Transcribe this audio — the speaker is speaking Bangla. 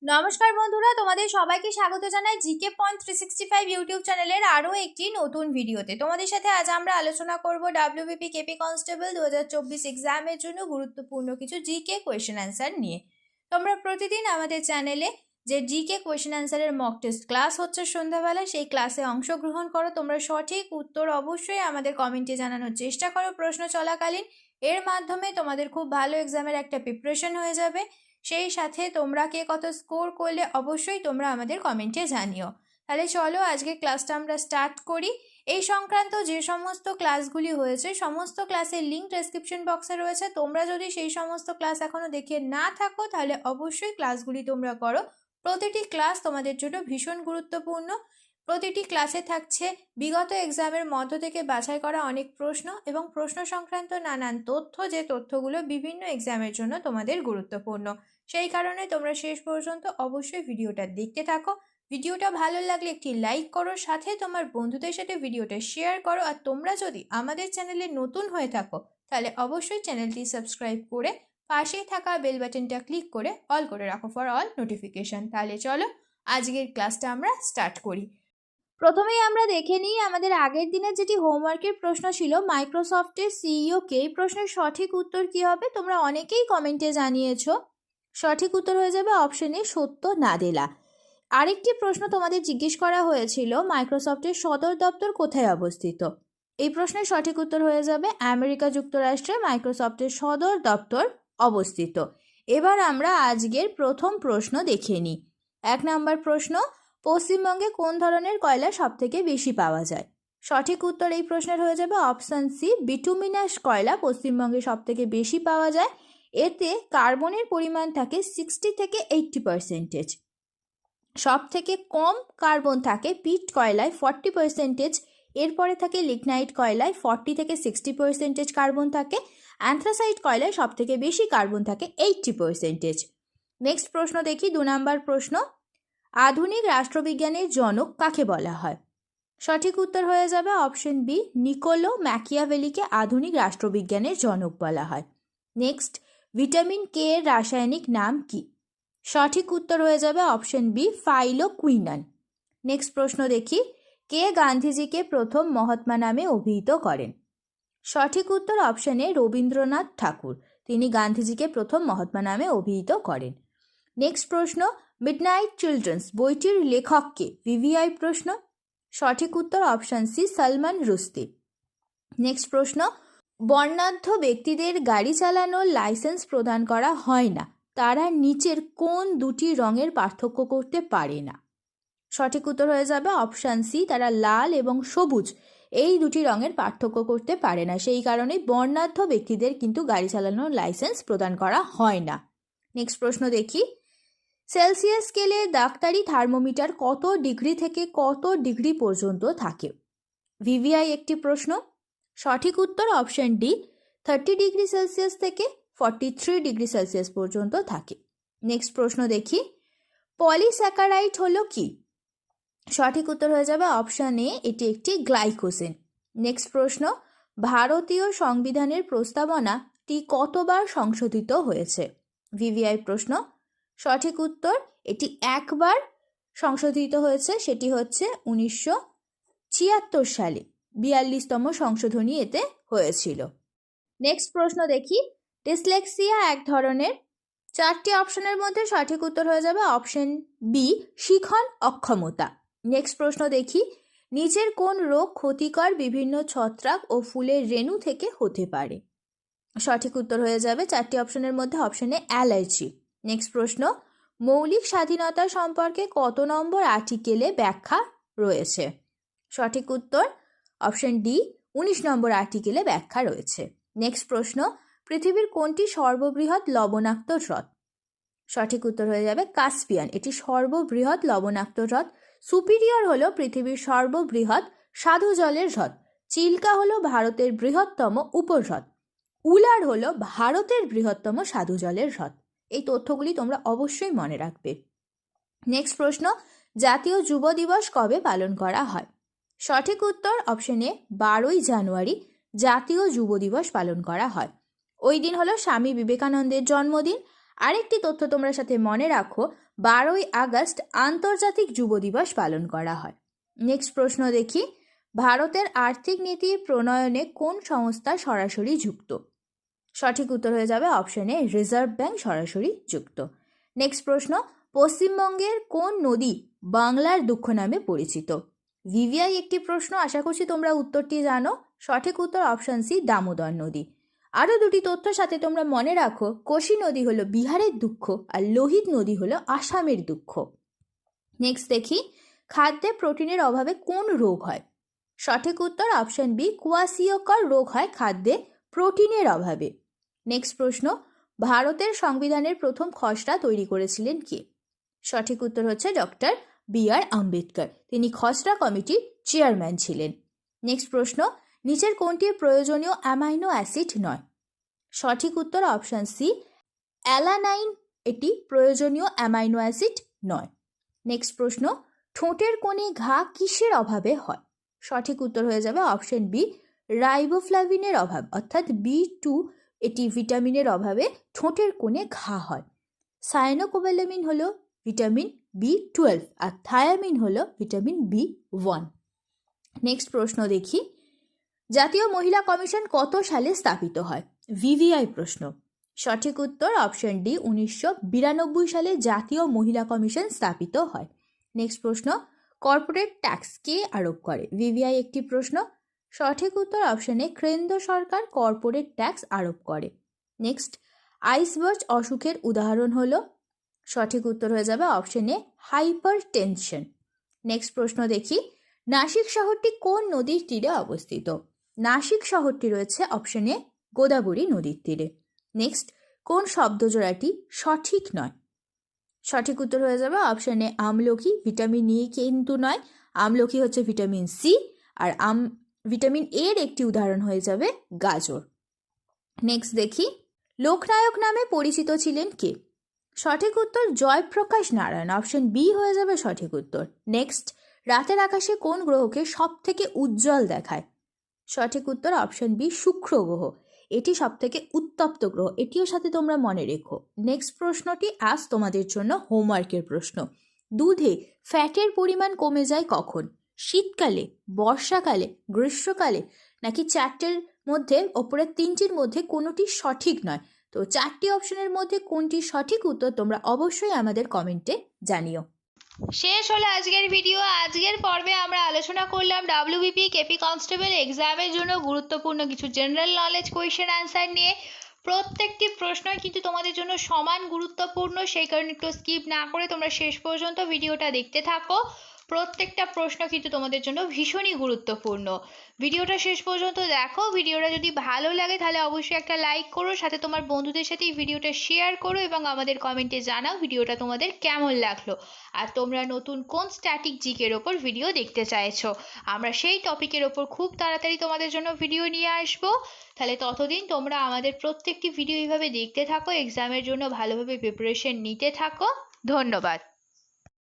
নমস্কার বন্ধুরা, তোমাদের সবাইকে স্বাগত জানাই জিকে পয়েন্ট 365 ইউটিউব চ্যানেলের আরও একটি নতুন ভিডিওতে। তোমাদের সাথে আজ আমরা আলোচনা করব ডাব্লিউবিপি কেপি কনস্টেবল 2024 এক্সামের জন্য গুরুত্বপূর্ণ কিছু জিকে কোয়েশ্চেন অ্যান্সার নিয়ে। তোমরা প্রতিদিন আমাদের চ্যানেলে যে জিকে কোয়েশ্চেন অ্যান্সারের মক টেস্ট ক্লাস হচ্ছে সন্ধ্যাবেলায়, সেই ক্লাসে অংশগ্রহণ করো। তোমরা সঠিক উত্তর অবশ্যই আমাদের কমেন্টে জানানোর চেষ্টা করো প্রশ্ন চলাকালীন। এর মাধ্যমে তোমাদের খুব ভালো এক্সামের একটা প্রিপারেশন হয়ে যাবে। সেই সাথে তোমরা কে কত স্কোর করলে অবশ্যই তোমরা আমাদের কমেন্টে জানিও। তাহলে চলো আজকে ক্লাসটা আমরা স্টার্ট করি। এই সংক্রান্ত যে সমস্ত ক্লাসগুলি হয়েছে সমস্ত ক্লাসের লিঙ্ক ডেসক্রিপশন বক্সে রয়েছে। তোমরা যদি সেই সমস্ত ক্লাস এখনও দেখে না থাকো তাহলে অবশ্যই ক্লাসগুলি তোমরা করো। প্রতিটি ক্লাস তোমাদের জন্য ভীষণ গুরুত্বপূর্ণ। প্রতিটি ক্লাসে থাকছে বিগত এক্সামের মধ্য থেকে বাছাই করা অনেক প্রশ্ন এবং প্রশ্ন সংক্রান্ত নানান তথ্য, যে তথ্যগুলো বিভিন্ন এক্সামের জন্য তোমাদের গুরুত্বপূর্ণ। সেই কারণে তোমরা শেষ পর্যন্ত অবশ্যই ভিডিওটা দেখতে থাকো। ভিডিওটা ভালো লাগলে একটি লাইক করো, সাথে তোমার বন্ধুদের সাথে ভিডিওটা শেয়ার করো। আর তোমরা যদি আমাদের চ্যানেলে নতুন হয়ে থাকো তাহলে অবশ্যই চ্যানেলটি সাবস্ক্রাইব করে পাশেই থাকা বেল বাটনটা ক্লিক করে অল করে রাখো ফর অল নোটিফিকেশন। তাহলে চলো আজকের ক্লাসটা আমরা স্টার্ট করি। প্রথমেই আমরা দেখে নিই আমাদের আগের দিনের যেটি হোমওয়ার্কের প্রশ্ন ছিল, মাইক্রোসফটের সিইও কে। এই প্রশ্নের সঠিক উত্তর কি হবে? তোমরা অনেকেই কমেন্টে জানিয়েছো। সঠিক উত্তর হয়ে যাবে অপশন এ, সত্য নাদেলা। আরেকটি প্রশ্ন তোমাদের জিজ্ঞেস করা হয়েছিল, মাইক্রোসফটের সদর দপ্তর কোথায় অবস্থিত? এই প্রশ্নের সঠিক উত্তর হয়ে যাবে আমেরিকা যুক্তরাষ্ট্রে মাইক্রোসফটের সদর দপ্তর অবস্থিত। এবার আমরা আজকের প্রথম প্রশ্ন দেখে নিই। 1 নম্বর প্রশ্ন, পশ্চিমবঙ্গে কোন ধরনের কয়লা সবথেকে বেশি পাওয়া যায়? সঠিক উত্তর এই প্রশ্নের হয়ে যাবে অপশান সি, বিটুমিনাস কয়লা পশ্চিমবঙ্গে সবথেকে বেশি পাওয়া যায়। এতে কার্বনের পরিমাণ থাকে 60 থেকে 80%। সব থেকে কম কার্বন থাকে পিট কয়লায় 40%। এরপরে থাকে লিগনাইট কয়লায় 40 থেকে 60% কার্বন থাকে। অ্যান্থ্রাসাইট কয়লায় সব থেকে বেশি কার্বন থাকে 80%। নেক্সট প্রশ্ন দেখি, 2 নম্বর প্রশ্ন, আধুনিক রাষ্ট্রবিজ্ঞানের জনক কাকে বলা হয়? সঠিক উত্তর হয়ে যাবে অপশন বি, নিকোলো ম্যাকিয়াভেলিকে আধুনিক রাষ্ট্রবিজ্ঞানের জনক বলা হয়। নেক্সট, ভিটামিন কে এর রাসায়নিক নাম কি? সঠিক উত্তর হয়ে যাবে অপশন বি, ফাইলোকুইনান। নেক্সট প্রশ্ন দেখি, কে গান্ধীজিকে প্রথম মহাত্মা নামে অভিহিত করেন? সঠিক উত্তর অপশন এ, রবীন্দ্রনাথ ঠাকুর। তিনি গান্ধীজিকে প্রথম মহাত্মা নামে অভিহিত করেন। নেক্সট প্রশ্ন, মিডনাইট চিলড্রেন্স বইটির লেখককে? ভিভিআই প্রশ্ন। সঠিক উত্তর option C, Salman Rushdie. Next প্রশ্ন, বর্ণাঢ্য ব্যক্তিদের গাড়ি চালানোর লাইসেন্স প্রদান করা হয় না, তারা নিচের কোন দুটি রঙের পার্থক্য করতে পারে না? সঠিক উত্তর হয়ে যাবে অপশান সি, তারা লাল এবং সবুজ এই দুটি রঙের পার্থক্য করতে পারে না। সেই কারণে বর্ণাঢ্য ব্যক্তিদের কিন্তু গাড়ি চালানোর লাইসেন্স প্রদান করা হয় না। নেক্সট প্রশ্ন দেখি, সেলসিয়াস স্কেলে ডাক্তারি থার্মোমিটার কত ডিগ্রি থেকে কত ডিগ্রি পর্যন্ত থাকে? ভিভিআই একটি প্রশ্ন। সঠিক উত্তর অপশন ডি, 30 ডিগ্রি সেলসিয়াস থেকে 43 ডিগ্রি সেলসিয়াস পর্যন্ত থাকে। নেক্সট প্রশ্ন দেখি, পলিস্যাকারাইড হলো কি? সঠিক উত্তর হয়ে যাবে অপশন এ, এটি একটি গ্লাইকোজেন। নেক্সট প্রশ্ন, ভারতীয় সংবিধানের প্রস্তাবনাটি কতবার সংশোধিত হয়েছে? ভিভিআই প্রশ্ন। সঠিক উত্তর, এটি একবার সংশোধিত হয়েছে, সেটি হচ্ছে 1976 সালে 42তম সংশোধনী এতে হয়েছিল। নেক্সট প্রশ্ন দেখি, ডিসলেক্সিয়া এক ধরনের। 4টি অপশনের মধ্যে সঠিক উত্তর হয়ে যাবে অপশন বি, শিখন অক্ষমতা। নেক্সট প্রশ্ন দেখি, নিচের কোন রোগ ক্ষতিকর বিভিন্ন ছত্রাক ও ফুলের রেণু থেকে হতে পারে? সঠিক উত্তর হয়ে যাবে 4টি অপশনের মধ্যে অপশনে অ্যালার্জি। নেক্সট প্রশ্ন, মৌলিক স্বাধীনতা সম্পর্কে কত নম্বর আর্টিকেলে ব্যাখ্যা রয়েছে? সঠিক উত্তর অপশন ডি, 19 নম্বর আর্টিকেলে ব্যাখ্যা রয়েছে। নেক্সট প্রশ্ন, পৃথিবীর কোনটি সর্ববৃহৎ লবণাক্ত হ্রদ? সঠিক উত্তর হয়ে যাবে কাস্পিয়ান, এটি সর্ববৃহৎ লবণাক্ত হ্রদ। সুপিরিয়র হলো পৃথিবীর সর্ববৃহৎ স্বাদু জলের হ্রদ। চিল্কা হলো ভারতের বৃহত্তম উপহ্রদ। উলার হলো ভারতের বৃহত্তম স্বাদু জলের হ্রদ। এই তথ্যগুলি তোমরা অবশ্যই মনে রাখবে। নেক্সট প্রশ্ন, জাতীয় যুব দিবস কবে পালন করা হয়? সঠিক উত্তর অপশন এ, 12ই জানুয়ারি জাতীয় যুব দিবস পালন করা হয়। ওই দিন হলো স্বামী বিবেকানন্দের জন্মদিন। আরেকটি তথ্য তোমরা সাথে মনে রাখো, 12ই আগস্ট আন্তর্জাতিক যুব দিবস পালন করা হয়? নেক্সট প্রশ্ন দেখি, ভারতের আর্থিক নীতি প্রণয়নে কোন সংস্থা সরাসরি যুক্ত? সঠিক উত্তর হয়ে যাবে অপশন এ, রিজার্ভ ব্যাংক সরাসরি যুক্ত। নেক্সট প্রশ্ন, পশ্চিমবঙ্গের কোন নদী বাংলার দুঃখ নামে পরিচিত? ভিভিআই একটি প্রশ্ন, আশা করছি তোমরা উত্তরটি জানো। সঠিক উত্তর অপশন সি, দামোদর নদী। আরও দুটি তথ্য সাথে তোমরা মনে রাখো, কোশি নদী হলো বিহারের দুঃখ আর লোহিত নদী হলো আসামের দুঃখ। নেক্সট দেখি, খাদ্যে প্রোটিনের অভাবে কোন রোগ হয়? সঠিক উত্তর অপশন বি, কোয়াশিয়কর রোগ হয় খাদ্যে প্রোটিনের অভাবে। নেক্সট প্রশ্ন, ভারতের সংবিধানের প্রথম খসড়া তৈরি করেছিলেন কে? সঠিক উত্তর হচ্ছে ডক্টর বি.আর. আম্বেদকর। তিনি খসড়া কমিটির চেয়ারম্যান ছিলেন। নেক্সট প্রশ্ন, নিচের কোনটি প্রয়োজনীয় অ্যামাইনো অ্যাসিড নয়? সঠিক উত্তর অপশন সি, অ্যালানাইন এটি প্রয়োজনীয় অ্যামাইনো অ্যাসিড নয়। নেক্সট প্রশ্ন, ঠোঁটের কোণে ঘা কিসের অভাবে হয়? সঠিক উত্তর হয়ে যাবে অপশন বি, রাইবোফ্লাভিনের অভাব অর্থাৎ B2 এটি ভিটামিনের অভাবে ঠোঁটের কোণে ঘা হয়। সায়ানোকোবালামিন হলো ভিটামিন B12 আর থায়ামিন হলো ভিটামিন B1। নেক্সট প্রশ্ন দেখি, জাতীয় মহিলা কমিশন কত সালে স্থাপিত হয়? ভিভিআই প্রশ্ন। সঠিক উত্তর অপশন ডি, 1992 সালে জাতীয় মহিলা কমিশন স্থাপিত হয়। নেক্সট প্রশ্ন, কর্পোরেট ট্যাক্স কে আরোপ করে? ভিভিআই একটি প্রশ্ন। সঠিক উত্তর অপশনে কেন্দ্র সরকার কর্পোরেট ট্যাক্স আরোপ করে। নেক্সট, আইসবার্গ অসুখের উদাহরণ হলো? সঠিক উত্তর হয়ে যাবে অপশনে হাইপার টেনশন। নেক্সট প্রশ্ন দেখি, নাসিক শহরটি কোন নদীর তীরে অবস্থিত? নাসিক শহরটি রয়েছে অপশনে গোদাবরী নদীর তীরে। নেক্সট, কোন শব্দজোড়াটি সঠিক নয়? সঠিক উত্তর হয়ে যাবে অপশনে আমলকি। ভিটামিন ই কিন্তু নয়, আমলকি হচ্ছে ভিটামিন সি আর ভিটামিন এর একটি উদাহরণ হয়ে যাবে গাজর। নেক্সট দেখি, লোকনায়ক নামে পরিচিত ছিলেন কে? সঠিক উত্তর জয়প্রকাশ নারায়ণ, অপশন বি হয়ে যাবে সঠিক উত্তর। নেক্সট, রাতের আকাশে কোন গ্রহকে সব থেকে উজ্জ্বল দেখায়? সঠিক উত্তর অপশন বি, শুক্র গ্রহ। এটি সব থেকে উত্তপ্ত গ্রহ, এটিও সাথে তোমরা মনে রেখো। নেক্সট প্রশ্নটি আজ তোমাদের জন্য হোমওয়ার্কের প্রশ্ন। দুধে ফ্যাটের পরিমাণ কমে যায় কখন? শীতকালে, বর্ষাকালে, গ্রীষ্মকালে, নাকি চারটের মধ্যে ওপরের তিনটির মধ্যে কোনোটি সঠিক নয়? তো চারটি অপশনের মধ্যে কোনটি সঠিক উত্তর তোমরা অবশ্যই আমাদের কমেন্টে জানিও। শেষ হলো আজকের ভিডিও। আজকের পর্বে আমরা আলোচনা করলাম ডাব্লিউবিপি কেপি কনস্টেবল এক্সামের জন্য গুরুত্বপূর্ণ কিছু জেনারেল নলেজ কোয়েশ্চেন অ্যান্সার নিয়ে। প্রত্যেকটি প্রশ্নই কিন্তু তোমাদের জন্য সমান গুরুত্বপূর্ণ, সেই কারণে একটু স্কিপ না করে তোমরা শেষ পর্যন্ত ভিডিওটা দেখতে থাকো। প্রত্যেকটা প্রশ্ন কিন্তু তোমাদের জন্য ভীষণই গুরুত্বপূর্ণ। ভিডিওটা শেষ পর্যন্ত দেখো। ভিডিওটা যদি ভালো লাগে তাহলে অবশ্যই একটা লাইক করো, সাথে তোমার বন্ধুদের সাথে এই ভিডিওটা শেয়ার করো এবং আমাদের কমেন্টে জানাও ভিডিওটা তোমাদের কেমন লাগলো আর তোমরা নতুন কোন স্ট্যাটিক জিকের ওপর ভিডিও দেখতে চাইছো। আমরা সেই টপিকের ওপর খুব তাড়াতাড়ি তোমাদের জন্য ভিডিও নিয়ে আসবো। তাহলে ততদিন তোমরা আমাদের প্রত্যেকটি ভিডিও এইভাবে দেখতে থাকো, এক্সামের জন্য ভালোভাবে প্রিপারেশন নিতে থাকো। ধন্যবাদ।